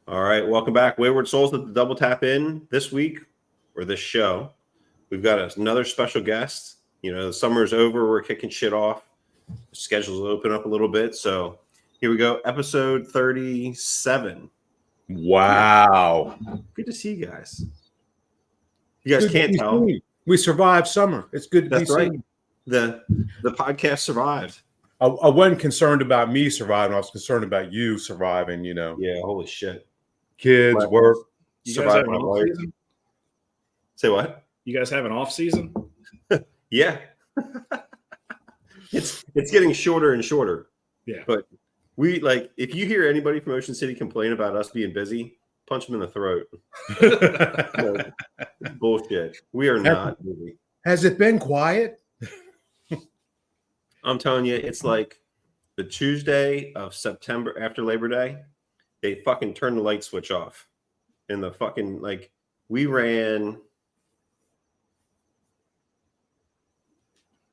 All right, welcome back. Wayward Souls at the Double Tap In this week, or this show. We've got another special guest. You know, the summer's over. We're kicking shit off. The schedules will open up a little bit. So here we go. Episode 37. Wow. Good to see you guys. You guys can't tell. We survived summer. It's good to be seen. The podcast survived. I wasn't concerned about me surviving. I was concerned about you surviving, you know. Yeah, holy shit. Kids, work. You guys have an off season? Say what? You guys have an off season? Yeah. It's getting shorter and shorter. Yeah. But we if you hear anybody from Ocean City complain about us being busy, punch them in the throat. Bullshit. We are not busy. Has it been quiet? I'm telling you, it's like the Tuesday of September after Labor Day, they fucking turn the light switch off. And the fucking, we ran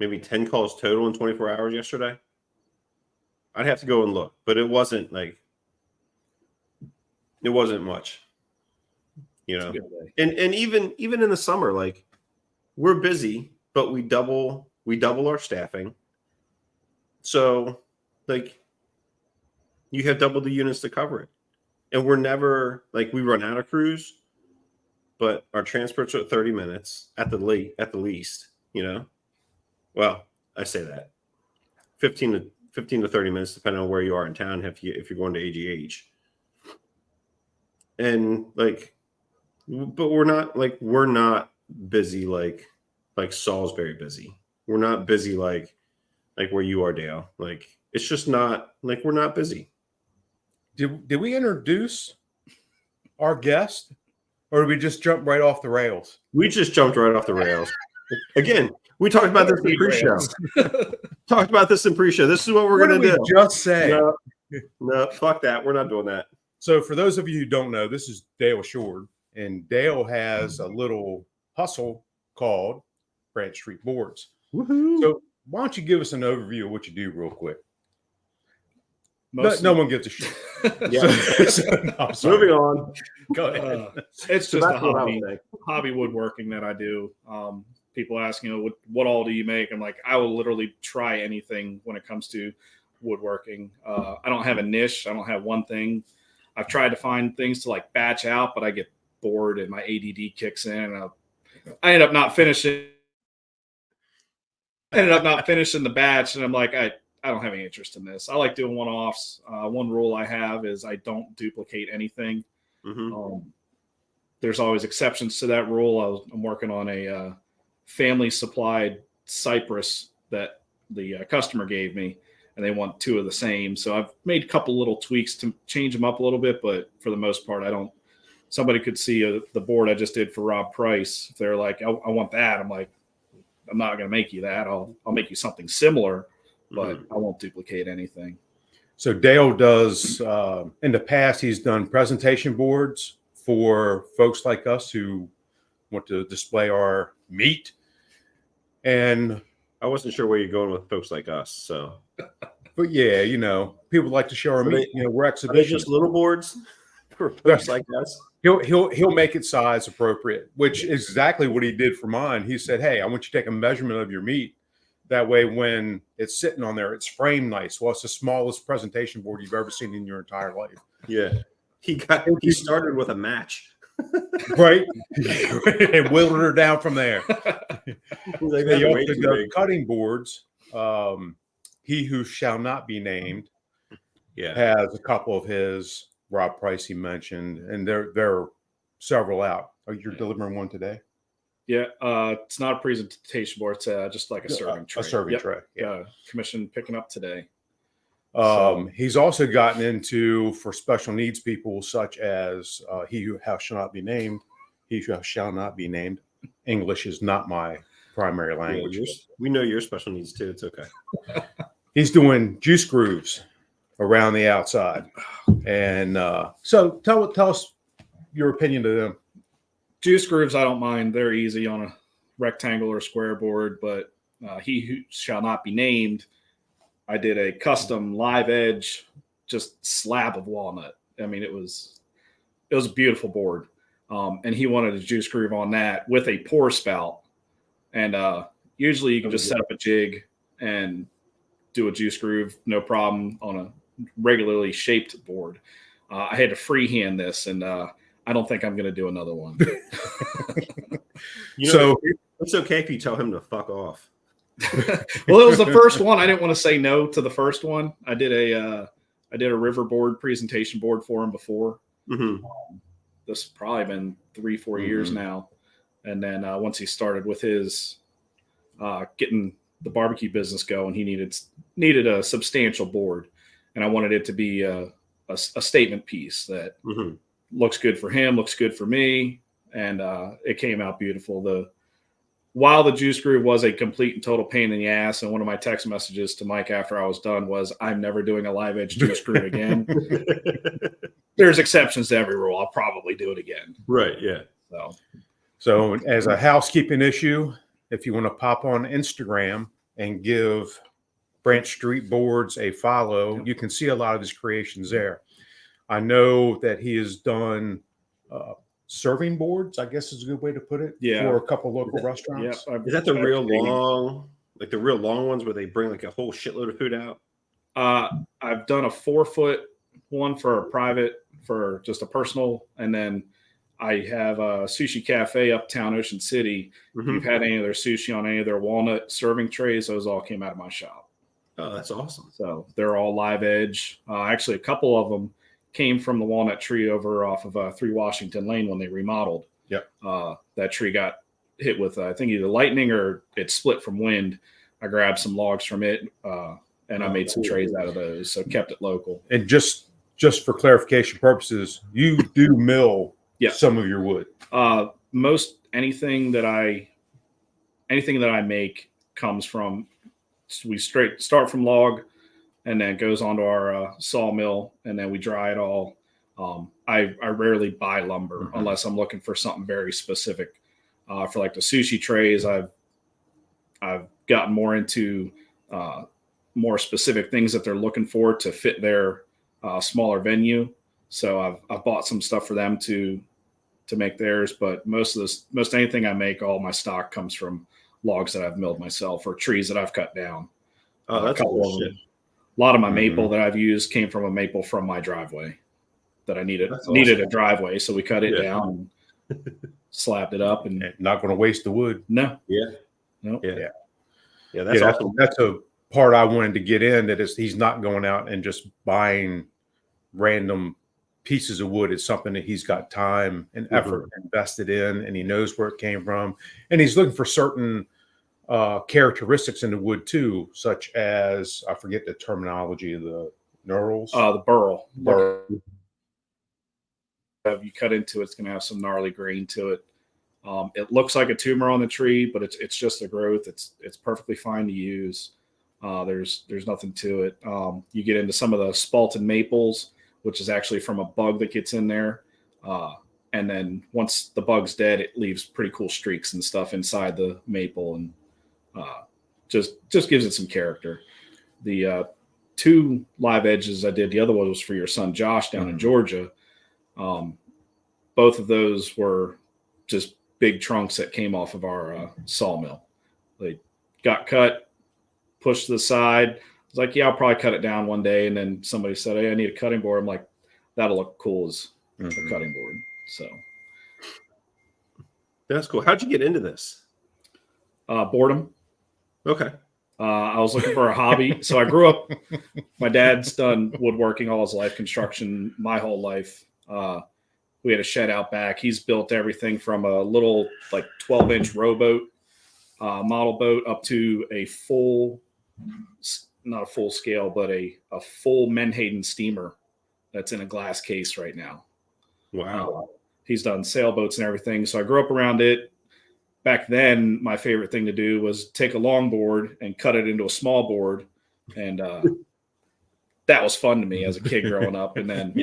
maybe 10 calls total in 24 hours yesterday. I'd have to go and look, but it wasn't much, you know. And even in the summer, we're busy, but we double our staffing. So, you have double the units to cover it. And we're never, we run out of crews, but our transports are 30 minutes at the least, you know? Well, I say that. 15 to 30 minutes, depending on where you are in town, if you're going to AGH. And, but we're not busy like Salisbury busy. We're not busy like where you are, Dale. It's just not we're not busy. Did we introduce our guest, or did we just jump right off the rails? We just jumped right off the rails. Again, we talked about this in pre-show. Talked about this in pre-show. This is what we're going to do. Just say no, fuck that. We're not doing that. So for those of you who don't know, this is Dale Short, and Dale has a little hustle called Branch Street Boards. Woohoo. So why don't you give us an overview of what you do real quick? No one gives a shit. Yeah. Moving on. Go ahead. It's just a hobby woodworking that I do. People ask, what all do you make? I'm like, I will literally try anything when it comes to woodworking. I don't have a niche. I don't have one thing. I've tried to find things to batch out, but I get bored and my ADD kicks in. And I end up not finishing. The batch, and I'm like, I don't have any interest in this. I like doing one-offs. One rule I have is I don't duplicate anything. Mm-hmm. There's always exceptions to that rule. I'm working on a family-supplied cypress that the customer gave me, and they want two of the same. So I've made a couple little tweaks to change them up a little bit, but for the most part, I don't. Somebody could see the board I just did for Rob Price. If they're like, I want that, I'm like, I'm not going to make you that. I'll make you something similar, but I won't duplicate anything. So Dale does, in the past, he's done presentation boards for folks like us who want to display our meat. And I wasn't sure where you're going with folks like us. So, but yeah, people like to show our meat. We're exhibitions. Are they just little boards for folks like us? He'll make it size appropriate, which is exactly what he did for mine. He said, "Hey, I want you to take a measurement of your meat. That way, when it's sitting on there, it's framed nice." Well, it's the smallest presentation board you've ever seen in your entire life. Yeah, he started with a match, right, and whittled her down from there. He also does cutting boards. He who shall not be named, has a couple of his. Rob Price he mentioned, and there are several out. Oh, you're delivering one today? Yeah, it's not a presentation board. It's just like a serving tray. A serving tray. Yeah, commission picking up today. He's also gotten into for special needs people, such as he who shall not be named. He who shall not be named. English is not my primary language. Yeah, we know your special needs too. It's okay. He's doing juice grooves around the outside. And so tell us your opinion to them. Juice grooves, I don't mind. They're easy on a rectangle or square board, but he who shall not be named, I did a custom live edge, just slab of walnut. I mean, it was it was a beautiful board. And he wanted a juice groove on that with a pour spout. And usually you can just set up a jig and do a juice groove, no problem, on a regularly shaped board. I had to freehand this, and I don't think I'm going to do another one. So it's okay if you tell him to fuck off. Well, it was the first one. I didn't want to say no to the first one. I did a river board presentation board for him before. Mm-hmm. This has probably been 3-4 years now. And then once he started with his getting the barbecue business going, he needed a substantial board, and I wanted it to be a statement piece that looks good for him, looks good for me, and it came out beautiful. While the juice groove was a complete and total pain in the ass, and one of my text messages to Mike after I was done was, "I'm never doing a live edge juice groove again." There's exceptions to every rule. I'll probably do it again. Right. Yeah. So as a housekeeping issue, if you want to pop on Instagram and give Branch Street Boards a follow, you can see a lot of his creations there. I know that he has done serving boards, I guess is a good way to put it, for a couple local restaurants. Yeah, is that the real long, like the real long ones where they bring like a whole shitload of food out? I've done a 4-foot one for a private, for just a personal, and then I have a sushi cafe uptown Ocean City. If you've had any of their sushi on any of their walnut serving trays, those all came out of my shop. Oh, that's awesome. So they're all live edge. Actually, a couple of them came from the walnut tree over off of 3 Washington Lane when they remodeled. Yep. That tree got hit with, I think, either lightning or it split from wind. I grabbed some logs from it, and I made some trays out of those, so kept it local. And just for clarification purposes, you do mill some of your wood. Most anything that I make comes from, we start from log, and then goes onto our sawmill, and then we dry it all. I rarely buy lumber unless I'm looking for something very specific. For like the sushi trays, I've gotten more into more specific things that they're looking for to fit their smaller venue. So I've bought some stuff for them to make theirs, but most anything I make, all my stock comes from logs that I've milled myself or trees that I've cut down. Oh, that's cool shit. A lot of my maple that I've used came from a maple from my driveway that I needed a driveway. So we cut it down and slapped it up, and not going to waste the wood. No. Yeah. Nope. Yeah. Yeah. That's awesome. That's a part I wanted to get in, that is he's not going out and just buying random pieces of wood. It's something that he's got time and effort invested in, and he knows where it came from, and he's looking for certain characteristics in the wood too, such as, I forget the terminology of the knurls. The burl. If you cut into it, it's going to have some gnarly grain to it. It looks like a tumor on the tree, but it's just a growth. It's perfectly fine to use. There's nothing to it. You get into some of the spalted maples, which is actually from a bug that gets in there. And then once the bug's dead, it leaves pretty cool streaks and stuff inside the maple, and just gives it some character. The 2 live edges I did, the other one was for your son Josh down in Georgia. Both of those were just big trunks that came off of our sawmill. They got cut, pushed to the side. I was like, yeah, I'll probably cut it down one day. And then somebody said, hey, I need a cutting board. I'm like, that'll look cool as a cutting board. So that's cool. How'd you get into this? Boredom. Okay. I was looking for a hobby. So I grew up, my dad's done woodworking all his life, construction my whole life. We had a shed out back. He's built everything from a little like 12-inch rowboat model boat up to a full, not a full scale, but a full Menhaden steamer that's in a glass case right now. Wow. He's done sailboats and everything. So I grew up around it. Back then, my favorite thing to do was take a long board and cut it into a small board. And that was fun to me as a kid growing up. And then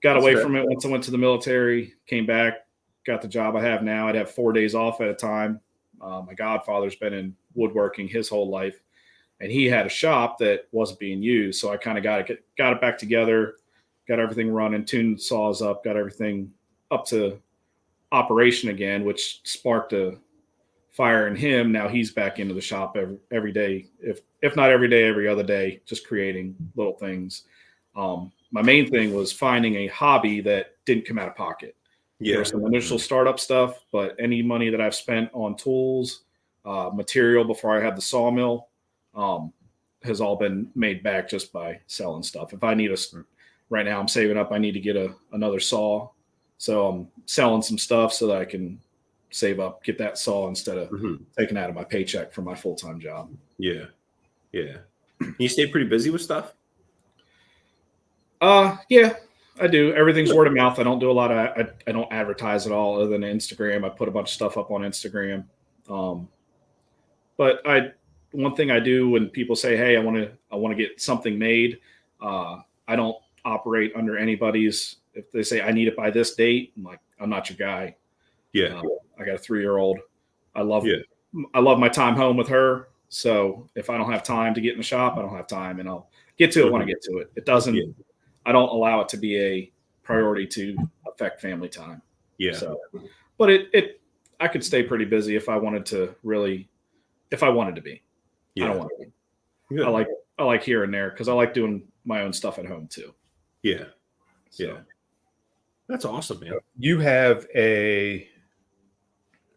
got away from it once I went to the military, came back, got the job I have now. I'd have 4 days off at a time. My godfather's been in woodworking his whole life, and he had a shop that wasn't being used. So I kind of got it back together, got everything running, tuned saws up, got everything up to operation again, which sparked a fire in him. Now he's back into the shop every day, if not every day, every other day, just creating little things. My main thing was finding a hobby that didn't come out of pocket. Yeah. There was some initial startup stuff, but any money that I've spent on tools, material before I had the sawmill, has all been made back just by selling stuff. If I need right now I'm saving up, I need to get another saw. So I'm selling some stuff so that I can save up, get that saw instead of taking out of my paycheck for my full-time job. Yeah. Yeah. You stay pretty busy with stuff? Yeah, I do. Everything's word of mouth. I don't do a lot of, I don't advertise at all other than Instagram. I put a bunch of stuff up on Instagram. But one thing I do when people say, hey, I want to get something made. I don't operate under anybody's, if they say I need it by this date, I'm like, I'm not your guy. Yeah. I got a 3-year-old. I love my time home with her. So if I don't have time to get in the shop, I don't have time, and I'll get to it when I get to it. It doesn't, I don't allow it to be a priority to affect family time. Yeah. So, but I could stay pretty busy if I wanted to be. Yeah. I don't want to be. Good. I like here and there because I like doing my own stuff at home too. Yeah. So. Yeah. That's awesome, man. You have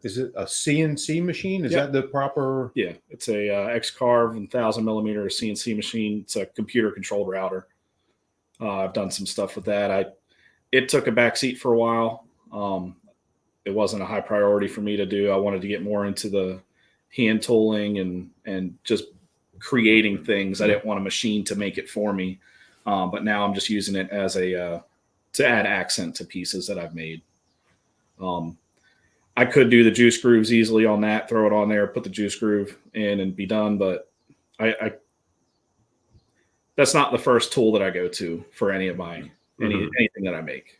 is it a CNC machine? Is that the proper? Yeah, it's a X-Carve 1,000 millimeter CNC machine. It's a computer controlled router. I've done some stuff with that. It took a backseat for a while. It wasn't a high priority for me to do. I wanted to get more into the hand tooling and just creating things. I didn't want a machine to make it for me. But now I'm just using it as to add accent to pieces that I've made. I could do the juice grooves easily on that, throw it on there, put the juice groove in and be done. But that's not the first tool that I go to for any of my, anything that I make.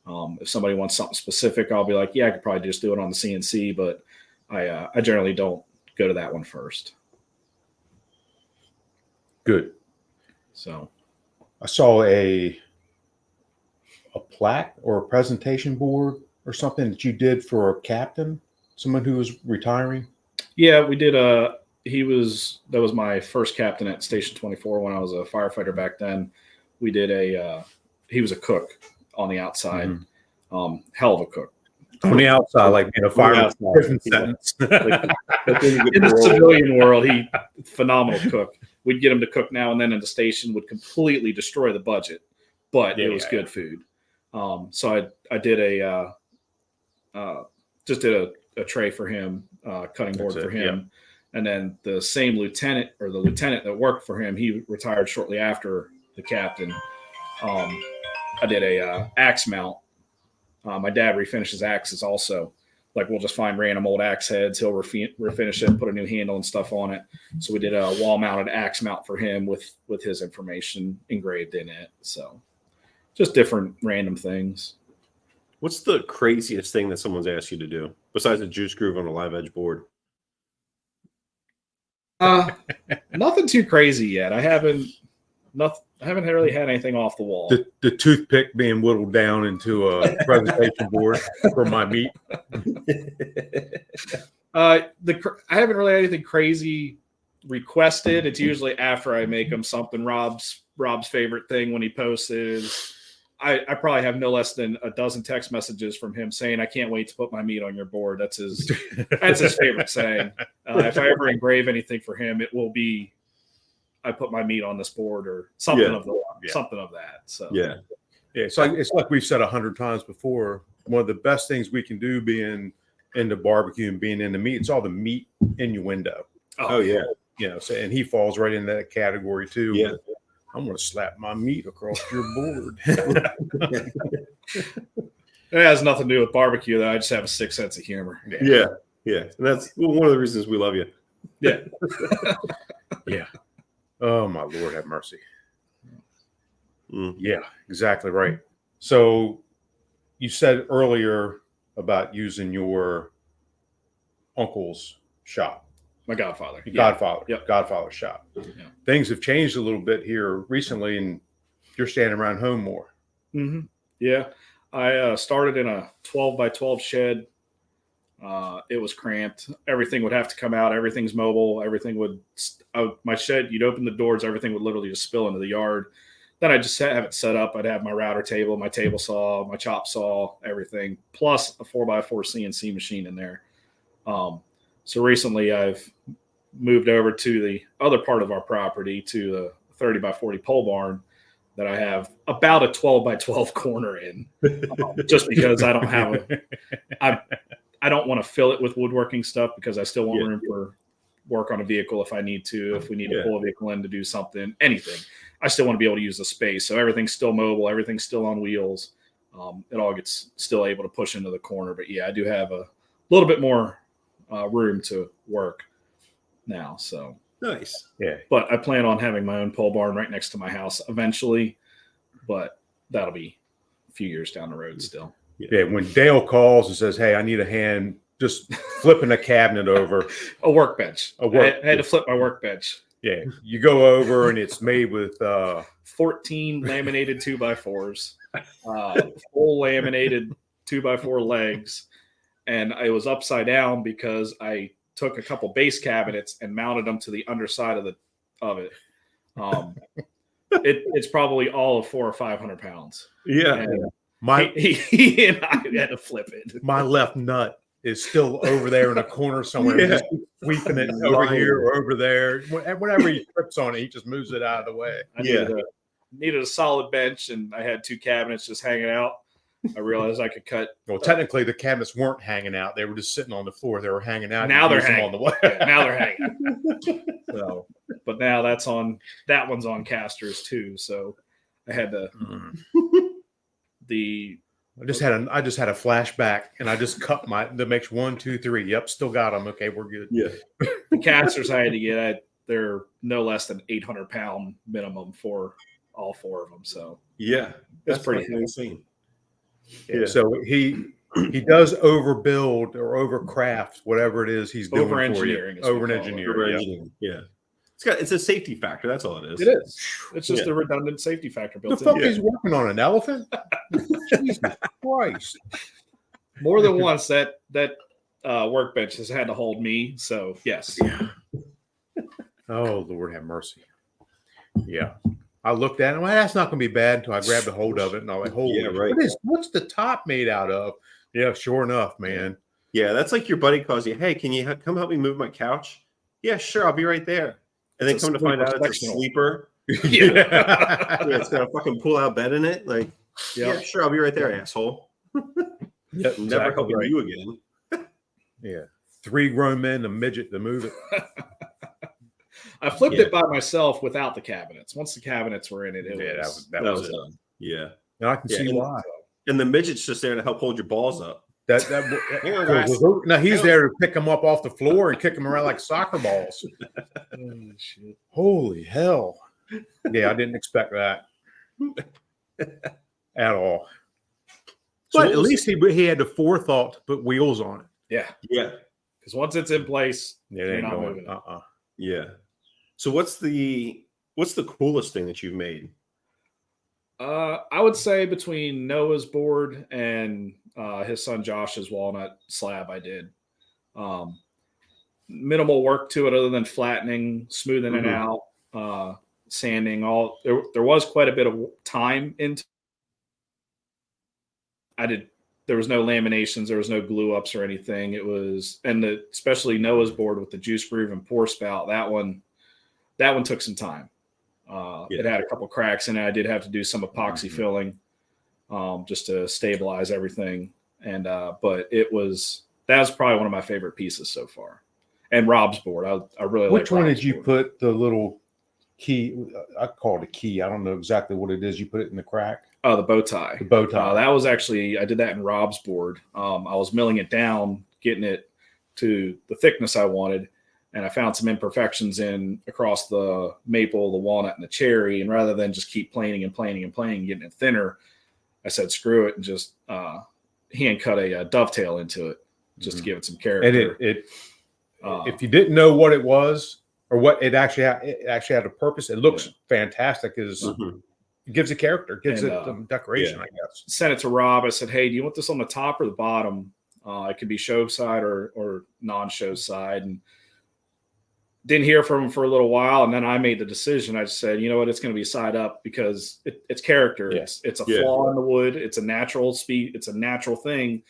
If somebody wants something specific, I'll be like, yeah, I could probably just do it on the CNC, but I generally don't go to that one first. Good. So I saw a plaque or a presentation board or something that you did for a captain, someone who was retiring. Yeah, we did that was my first captain at Station 24 when I was a firefighter back then. We did he was a cook on the outside. Hell of a cook. On the outside, like being a fireman. Different sentence. In the civilian world, phenomenal cook. We'd get him to cook now and then in the station, would completely destroy the budget, but it was good food. So I did just did a tray for him, cutting board for him. Yeah. And then the same lieutenant that worked for him, he retired shortly after the captain. I did a axe mount. My dad refinishes axes also. Like we'll just find random old axe heads. He'll refinish it, put a new handle and stuff on it. So we did a wall mounted axe mount for him with his information engraved in it. So just different random things. What's the craziest thing that someone's asked you to do besides a juice groove on a live edge board? Nothing too crazy yet. I haven't really had anything off the wall. The toothpick being whittled down into a presentation board for my meat. I haven't really had anything crazy requested. It's usually after I make them something. Rob's favorite thing when he posts is I probably have no less than a dozen text messages from him saying, "I can't wait to put my meat on your board." That's his favorite saying. If I ever engrave anything for him, it will be, "I put my meat on this board" or something something of that. So yeah. So it's like we've said 100 times before. One of the best things we can do, being into barbecue and being into meat, it's all the meat innuendo. Oh yeah. So and he falls right in that category too. Yeah. I'm going to slap my meat across your board. It has nothing to do with barbecue, though. I just have a sick sense of humor. Yeah. And that's one of the reasons we love you. Yeah. Yeah. Oh, my Lord, have mercy. Mm. Yeah, exactly right. So you said earlier about using your uncle's shop. My godfather. Godfather's shop. Yeah. Things have changed a little bit here recently, and you're standing around home more. Mm-hmm. Yeah. I started in a 12 by 12 shed. It was cramped. Everything would have to come out. Everything's mobile. Everything would, my shed, you'd open the doors, everything would literally just spill into the yard. Then I just have it set up. I'd have my router table, my table saw, my chop saw, everything, plus a 4x4 CNC machine in there. So recently I've moved over to the other part of our property, to the 30 by 40 pole barn that I have about a 12 by 12 corner in, just because I don't have I don't want to fill it with woodworking stuff, because I still want room for work on a vehicle if I need to, if we need to pull a vehicle in to do something, anything. I still want to be able to use the space. So everything's still mobile. Everything's still on wheels. It all gets still able to push into the corner. But yeah, I do have a little bit more room to work now. So nice. Yeah. But I plan on having my own pole barn right next to my house eventually. But that'll be a few years down the road still. Yeah, when Dale calls and says, "Hey, I need a hand just flipping a cabinet over," a workbench. I had to flip my workbench. Yeah, you go over and it's made with 14 laminated 2x4s, full laminated 2x4 legs, and it was upside down because I took a couple base cabinets and mounted them to the underside of it. It's probably all of 400 or 500 pounds. Yeah. And my he and I had to flip it. My left nut is still over there in a corner somewhere, just sweeping it over here or over there. Whenever he trips on it, he just moves it out of the way. I needed a solid bench, and I had two cabinets just hanging out. I realized I could cut. Well, technically, the cabinets weren't hanging out; they were just sitting on the floor. They were hanging out. Now they're hanging on the way. Now they're hanging. So, but now that one's on casters too. So I had to. I just had a flashback, and I just cut that makes 1, 2, 3. Yep, still got them. Okay, we're good. Yeah. The casters I had to get, they're no less than 800-pound minimum for all 4 of them. So yeah, that's pretty insane. Yeah. So he does overbuild or overcraft whatever it is he's doing for you. Over-engineering. Yeah. It's a safety factor. That's all it is. It is. It's just a redundant safety factor built in. The fuck he's working on an elephant? Jesus Christ! More than once that workbench has had to hold me. So yes. Yeah. Oh Lord, have mercy. Yeah. I looked at it. Well, that's not going to be bad until I grabbed a hold of it, and I was like, "Holy, right. What's the top made out of?" Yeah, sure enough, man. Yeah, that's like your buddy calls you. Hey, can you come help me move my couch? Yeah, sure. I'll be right there. And then come to find out it's a sleeper. It's got a fucking pull-out bed in it. Like, yeah, sure, I'll be right there, asshole. Yep, never helping you again. Yeah, 3 grown men, a midget to move it. I flipped it by myself without the cabinets. Once the cabinets were in it, that was it. Yeah, and I can see why. And the midget's just there to help hold your balls up. Now he's there to pick them up off the floor and kick them around like soccer balls. Oh, shit. Holy hell! Yeah, I didn't expect that at all. But at least he had the forethought to put wheels on it. Yeah. Because once it's in place, you're not moving. Yeah. So what's the coolest thing that you've made? I would say between Noah's board and his son Josh's walnut slab, I did minimal work to it other than flattening, smoothing it out, sanding. There was quite a bit of time into. There was no laminations, there was no glue ups or anything. It was, especially Noah's board with the juice groove and pour spout. That one took some time. It had a couple cracks in it. I did have to do some epoxy filling just to stabilize everything. And but that was probably one of my favorite pieces so far. And Rob's board, I really like. Which one did you put the little key? I call it a key. I don't know exactly what it is. You put it in the crack. Oh, the bow tie. The bow tie. That was actually, I did that in Rob's board. I was milling it down, getting it to the thickness I wanted. And I found some imperfections across the maple, the walnut, and the cherry. And rather than just keep planing and planing and planing, getting it thinner, I said, screw it, and just hand cut a dovetail into it just to give it some character. And if you didn't know what it was or what it actually had a purpose, it looks fantastic. It gives it character, gives And, it decoration, I guess. Sent it to Rob. I said, hey, do you want this on the top or the bottom? It could be show side or non-show side. And didn't hear from him for a little while. And then I made the decision. I just said, you know what, it's going to be side up because it's character. Yeah. It's a flaw in the wood. It's a natural speed. It's a natural thing.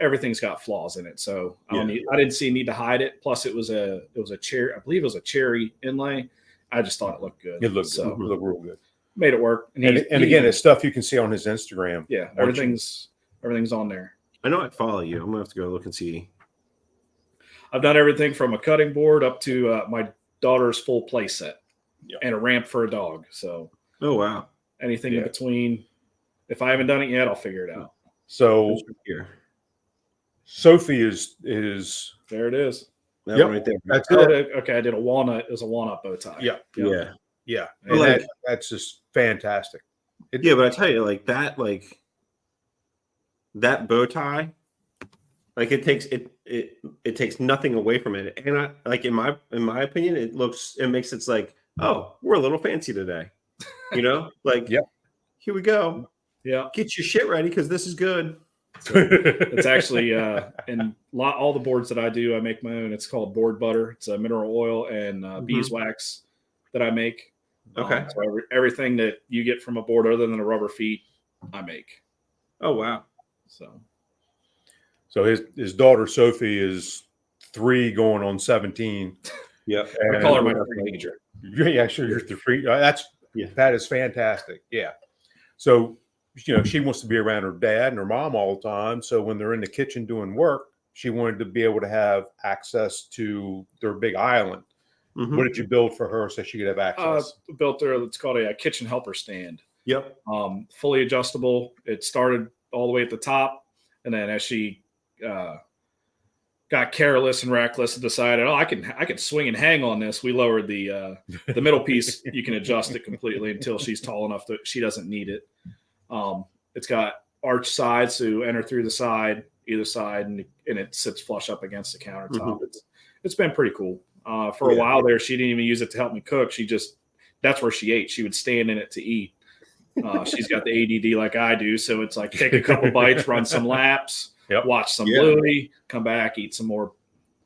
Everything's got flaws in it. So I didn't see a need to hide it. Plus it was a cherry. I believe it was a cherry inlay. I just thought it looked good. It looked good. It looked real good. Made it work. And again, it's stuff you can see on his Instagram. Yeah, everything's on there. I know I follow you. I'm gonna have to go look and see. I've done everything from a cutting board up to my daughter's full play set and a ramp for a dog. So, oh wow, anything in between. If I haven't done it yet, I'll figure it out. So here, Sophie is there. It is. That Yep. right there. That's Oh, it. okay, I did a walnut. It was a walnut bow tie. Yeah. Yeah. Yeah, Well, and like- that's just fantastic. Yeah, but I tell you, like that bow tie, like it takes nothing away from it. And I like in my opinion, it makes it like, oh, we're a little fancy today. You know? Like, Yep. Here we go. Yeah. Get your shit ready because this is good. It's actually in all the boards that I do, I make my own. It's called board butter. It's a mineral oil and beeswax that I make. Okay. So everything that you get from a board other than the rubber feet, I make. Oh wow. So his daughter Sophie is 3 going on 17. Yep. I call her my teenager. Yeah, sure. You're 3. That is fantastic. Yeah. So she wants to be around her dad and her mom all the time. So when they're in the kitchen doing work, she wanted to be able to have access to their big island. Mm-hmm. What did you build for her so she could have access? Built there. It's called a kitchen helper stand. Yep. Fully adjustable. It started all the way at the top, and then as she got careless and reckless and decided, I can swing and hang on this, we lowered the middle piece. You can adjust it completely until she's tall enough that she doesn't need it. It's got arch sides to enter through the side, either side, and it sits flush up against the countertop. Mm-hmm. It's been pretty cool. For a while there, she didn't even use it to help me cook. That's where she ate. She would stand in it to eat. She's got the ADD like I do. So it's like take a couple bites, run some laps, watch some Bluey, come back, eat some more,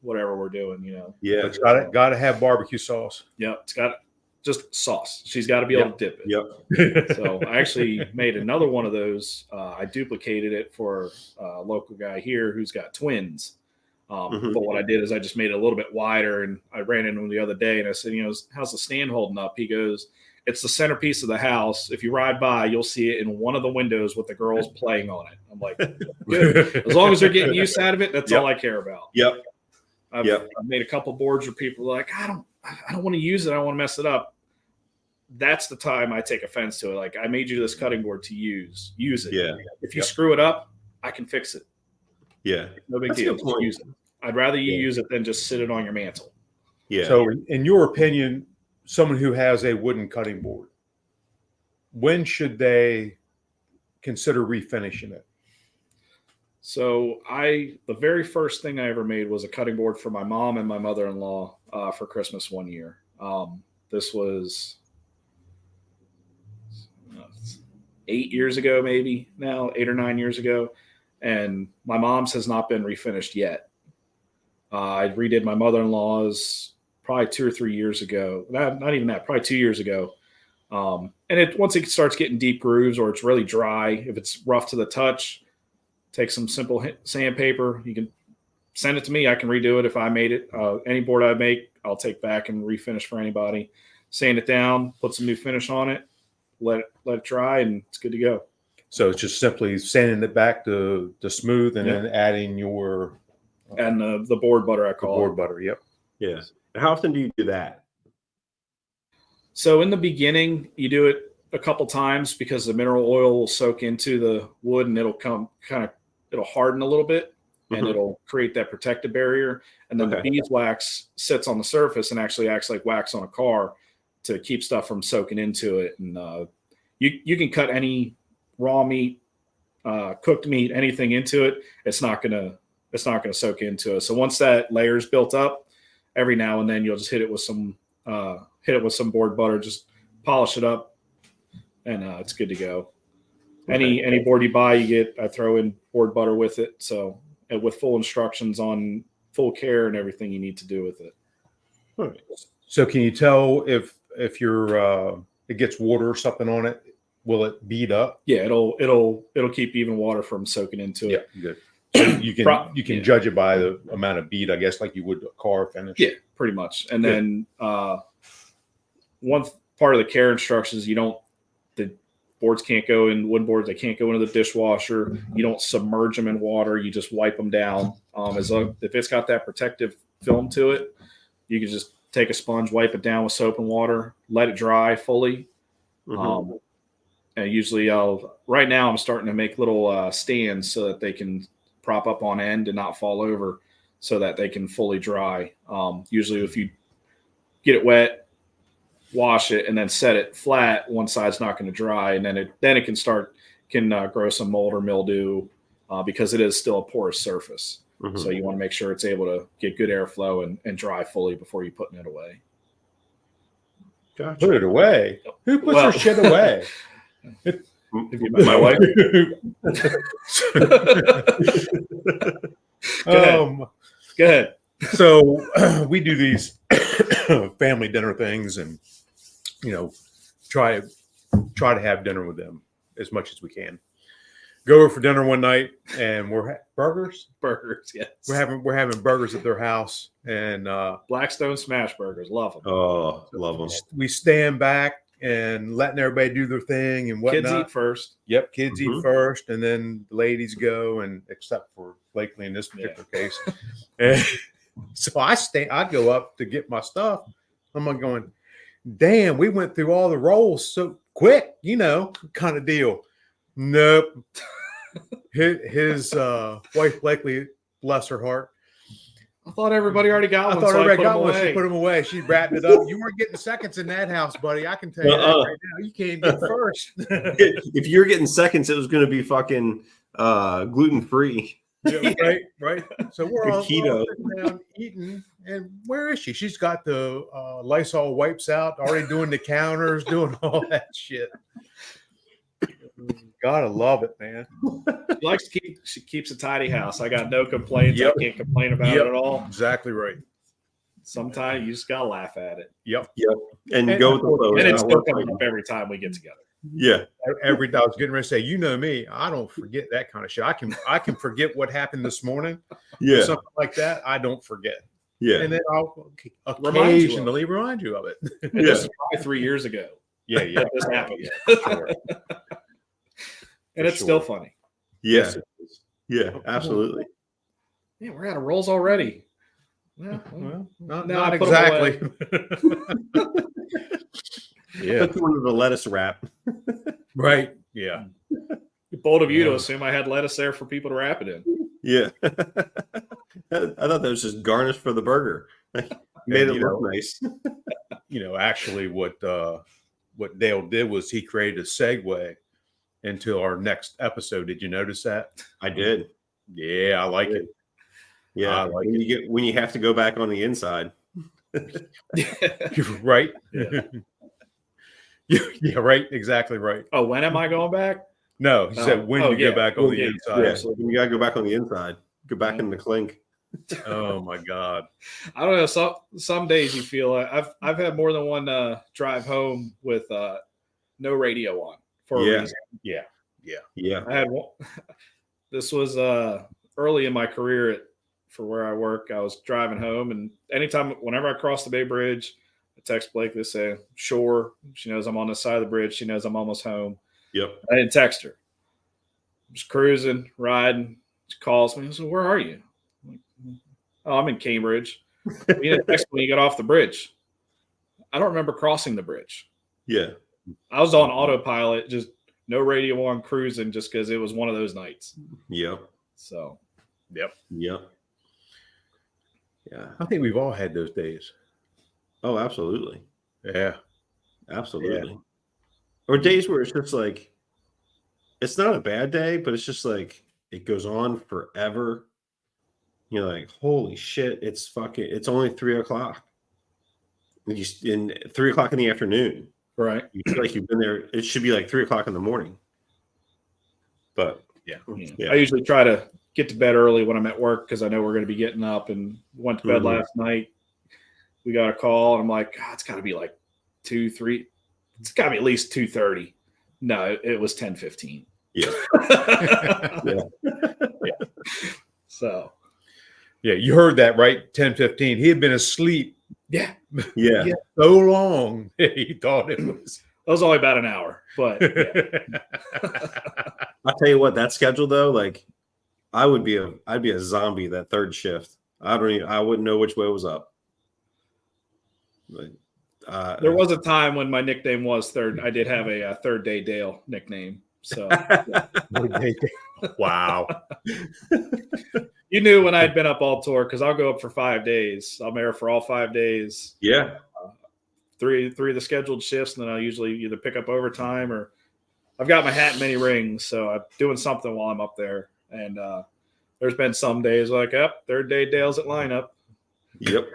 whatever we're doing, Yeah. It's got to have barbecue sauce. Yep. It's got just sauce. She's got to be able to dip it. Yep. So I actually made another one of those. I duplicated it for a local guy here who's got twins. But what I did is I just made it a little bit wider, and I ran into him the other day and I said, how's the stand holding up? He goes, it's the centerpiece of the house. If you ride by, you'll see it in one of the windows with the girls playing on it. I'm like, good. As long as they're getting use out of it, that's all I care about. Yep. I've made a couple boards where people are like, I don't want to use it. I don't want to mess it up. That's the time I take offense to it. Like, I made you this cutting board to use it. Yeah. If you screw it up, I can fix it. Yeah. No big That's a deal. good point. Just use it. I'd rather you use it than just sit it on your mantle. Yeah. So in your opinion, someone who has a wooden cutting board, when should they consider refinishing it? So the very first thing I ever made was a cutting board for my mom and my mother-in-law for Christmas one year. This was 8 years ago, maybe now, 8 or 9 years ago. And my mom's has not been refinished yet. I redid my mother-in-law's probably 2 or 3 years ago. Not even that, probably 2 years ago. And once it starts getting deep grooves or it's really dry, if it's rough to the touch, take some simple sandpaper. You can send it to me. I can redo it if I made it. Any board I make, I'll take back and refinish for anybody. Sand it down, put some new finish on it, let it dry, and it's good to go. So it's just simply sanding it back to smooth and then adding your and the board butter, I call board it. butter. Yep. Yeah. How often do you do that? So in the beginning, you do it a couple times because the mineral oil will soak into the wood and it'll it'll harden a little bit and it'll create that protective barrier. And then the beeswax sits on the surface and actually acts like wax on a car to keep stuff from soaking into it. And you can cut any raw meat, cooked meat, anything into it. It's not gonna soak into it. So once that layer is built up, every now and then you'll just hit it with some board butter, just polish it up, and it's good to go. Any board you buy, I throw in board butter with it. So, and with full instructions on full care and everything you need to do with it. All right. So can you tell if it gets water or something on it, will it bead up? Yeah, it'll keep even water from soaking into it. Yeah, good. So you can judge it by the amount of bead, I guess, like you would a car finish. Yeah, pretty much. And then one part of the care instructions, the boards can't go in wooden boards. They can't go into the dishwasher. You don't submerge them in water. You just wipe them down. If it's got that protective film to it, you can just take a sponge, wipe it down with soap and water, let it dry fully. Mm-hmm. And usually right now I'm starting to make little stands so that they can prop up on end and not fall over so that they can fully dry. Usually if you get it wet, wash it, and then set it flat, one side's not going to dry, and then it can grow some mold or mildew because it is still a porous surface. Mm-hmm. So you want to make sure it's able to get good airflow and dry fully before you putting it away. Gotcha. Put it away? Who puts their shit away? My wife. Go ahead. So we do these family dinner things, and try to have dinner with them as much as we can. Go over for dinner one night, and we're burgers. Yes, we're having burgers at their house, and Blackstone smash burgers, love them. Oh, love them. We stand back and letting everybody do their thing and whatnot. Kids eat first. Yep, kids eat first, and then the ladies go, and except for Blakely in this particular case. And so I go up to get my stuff. I'm going, damn, we went through all the rolls so quick, kind of deal. Nope. His wife Blakely, bless her heart. I thought everybody already got one. I thought everybody got one. She put them away. She wrapped it up. You weren't getting seconds in that house, buddy. I can tell you that right now. You can't get first. If you're getting seconds, it was going to be fucking gluten-free. Yeah, right. So we're all sitting down eating, and where is she? She's got the Lysol wipes out, already doing the counters, doing all that shit. Gotta love it, man. She keeps a tidy house. I got no complaints. Yep. I can't complain about it at all. Exactly right. Sometimes you just gotta laugh at it. Yep. And go with the flow. And it's still coming up every time we get together. Yeah. I was getting ready to say, me, I don't forget that kind of shit. I can forget what happened this morning. Yeah. Something like that, I don't forget. Yeah. And then I'll occasionally remind you of it. This is probably 3 years ago. Yeah. This happened. Yeah, sure. And it's still funny. Yeah. Yeah, absolutely. Yeah, we're out of rolls already. Well, not exactly. Yeah. That's one of the lettuce wrap. Right. Yeah. Bold of you to assume I had lettuce there for people to wrap it in. Yeah. I thought that was just garnish for the burger. Made it look nice. Actually what Dale did was he created a segue into our next episode. Did you notice that? I did. Yeah, I like it. Yeah, I like when you have to go back on the inside. Right. Yeah. Yeah, right. Exactly right. Oh, when am I going back? No, he said when you go back on the inside. Yeah, so you gotta go back on the inside. Go back in the clink. Oh my God. I don't know. Some days you feel like I've had more than one drive home with no radio on for a reason. Yeah. I had one. This was early in my career for where I work. I was driving home, and whenever I cross the Bay Bridge, I text Blakely, say, "Sure." She knows I'm on the side of the bridge. She knows I'm almost home. Yep. I didn't text her. I'm just cruising, riding. She calls me. I said, "Where are you?" I'm like, "Oh, I'm in Cambridge." You didn't text me when you got off the bridge. I don't remember crossing the bridge. Yeah. I was on autopilot, just no radio on, cruising, just because it was one of those nights. Yep. So, Yep. Yeah. I think we've all had those days. Oh, absolutely. Yeah. Absolutely. Yeah. Or days where it's just like, it's not a bad day, but it's just like, it goes on forever. You're like, holy shit, it's only 3 o'clock. In 3 o'clock in the afternoon. Right. You feel like you've been there. It should be like 3 o'clock in the morning. But yeah. I usually try to get to bed early when I'm at work because I know we're going to be getting up. And went to bed last night. We got a call, and I'm like, God, it's got to be like 2, 3. It's got to be at least 2:30. No, it was 10:15. Yeah. So. Yeah, you heard that right? 10:15. He had been asleep. Yeah. So long. He thought it was. It was only about an hour, but I'll tell you what, that schedule though, like I'd be a zombie that third shift. I wouldn't know which way was up. Like, there was a time when my nickname was Third. I did have a Third Day Dale nickname. So wow. You knew when I'd been up all tour because I'll go up for 5 days. I'm there for all 5 days. Yeah. Three of the scheduled shifts, and then I'll usually either pick up overtime or I've got my hat in many rings, so I'm doing something while I'm up there. And there's been some days like, Third Day Dale's at lineup. Yep.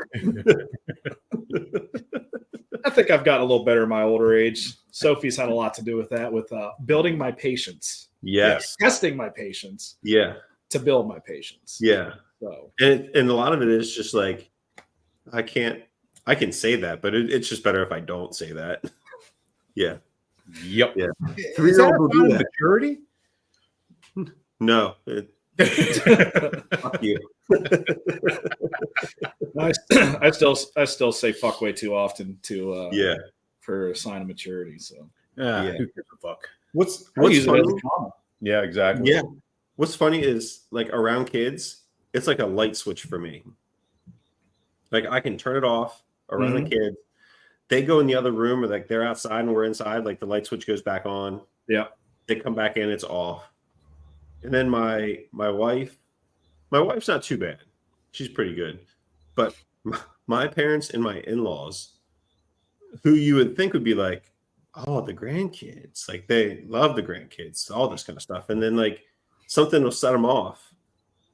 I think I've gotten a little better in my older age. Sophie's had a lot to do with that, with building my patience. Yes. Testing my patience. Yeah. To build my patience. Yeah. So and a lot of it is just like I can say that, but it's just better if I don't say that. Yeah. Yep. Yeah. 3-year-old will do that. Maturity? No. Fuck you. I still say fuck way too often to for a sign of maturity. So who gives a fuck? What's funny? Yeah, exactly. Yeah. What's funny is like around kids, it's like a light switch for me. Like I can turn it off around the kids. They go in the other room, or like they're outside and we're inside. Like the light switch goes back on. Yeah. They come back in, it's off. And then my wife's not too bad. She's pretty good. But my parents and my in-laws, who you would think would be like, oh, the grandkids, like they love the grandkids, all this kind of stuff. And then like something will set them off,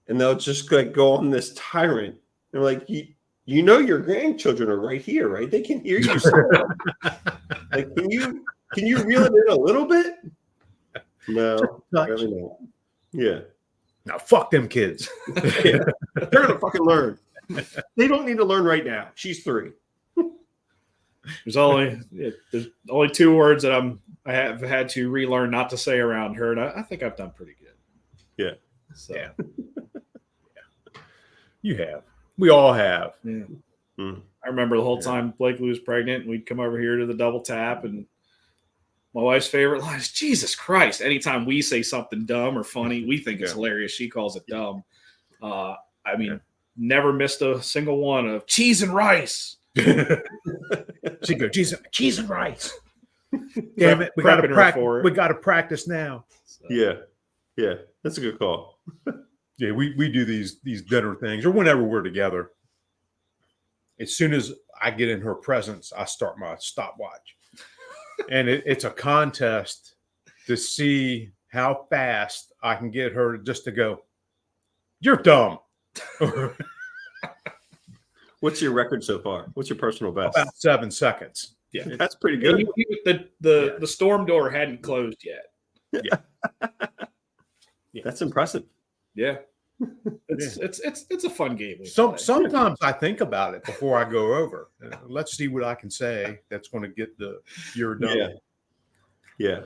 and they'll just like go on this tyrant. They're like, you know, your grandchildren are right here, right? They can hear you. Like, can you reel it in a little bit? No, really not. Yeah. Now fuck them kids. Yeah. They're gonna fucking learn. They don't need to learn right now. She's 3. There's only 2 words that I have had to relearn not to say around her, and I think I've done pretty good. Yeah. So. Yeah. You have. We all have. Yeah. Mm. I remember the whole time Blakely was pregnant, and we'd come over here to the double tap, and my wife's favorite line is, Jesus Christ. Anytime we say something dumb or funny, we think it's hilarious. She calls it dumb. Never missed a single one of cheese and rice. She go, cheese and rice. Damn it. We got to practice now. So. Yeah. Yeah. That's a good call. Yeah. We do these dinner things, or whenever we're together. As soon as I get in her presence, I start my stopwatch. And it's a contest to see how fast I can get her just to go, you're dumb. What's your record so far? What's your personal best? About 7 seconds. Yeah. That's pretty good. The storm door hadn't closed yet. Yeah. That's impressive. Yeah. It's a fun game. Sometimes I think about it before I go over. Let's see what I can say that's going to get the you're done. Yeah.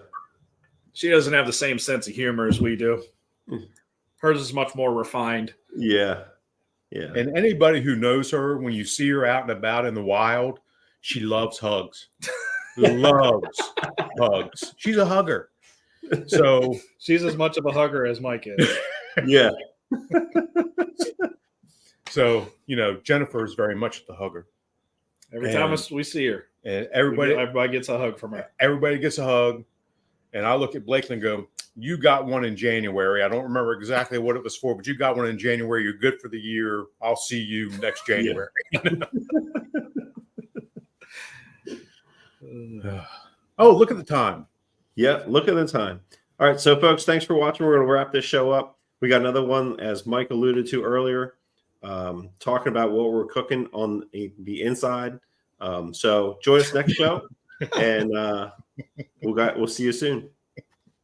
She doesn't have the same sense of humor as we do. Hers is much more refined. Yeah. Yeah. And anybody who knows her, when you see her out and about in the wild, she loves hugs. Loves hugs. She's a hugger. So she's as much of a hugger as Mike is. Yeah. So, Jennifer is very much the hugger. Every time we see her, and everybody gets a hug from her. Everybody gets a hug. And I look at Blakely and go, you got one in January. I don't remember exactly what it was for, but you got one in January. You're good for the year. I'll see you next January. Oh, look at the time. Yeah, look at the time. All right, so folks, thanks for watching. We're going to wrap this show up. We got another one, as Mike alluded to earlier, talking about what we're cooking on the inside. So join us next show. And we'll see you soon.